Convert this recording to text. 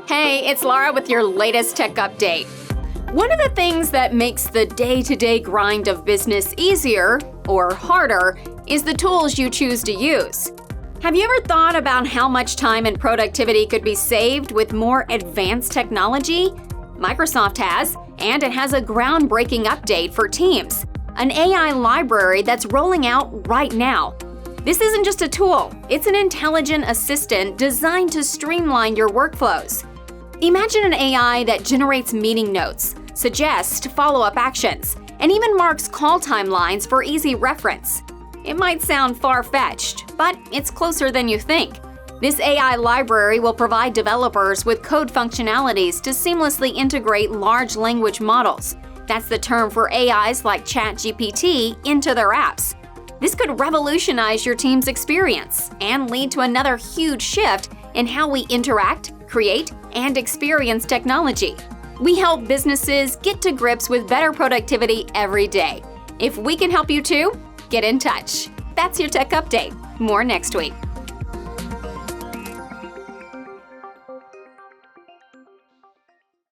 Hey, it's Laura with your latest tech update. One of the things that makes the day-to-day grind of business easier or harder is the tools you choose to use. Have you ever thought about how much time and productivity could be saved with more advanced technology? Microsoft has, and it has a groundbreaking update for Teams, an AI library that's rolling out right now. This isn't just a tool, it's an intelligent assistant designed to streamline your workflows. Imagine an AI that generates meeting notes, suggests follow-up actions, and even marks call timelines for easy reference. It might sound far-fetched, but it's closer than you think. This AI library will provide developers with code functionalities to seamlessly integrate large language models. That's the term for AIs like ChatGPT into their apps. This could revolutionize your team's experience and lead to another huge shift in how we interact, create, and experience technology. We help businesses get to grips with better productivity every day. If we can help you too, get in touch. That's your tech update. More next week.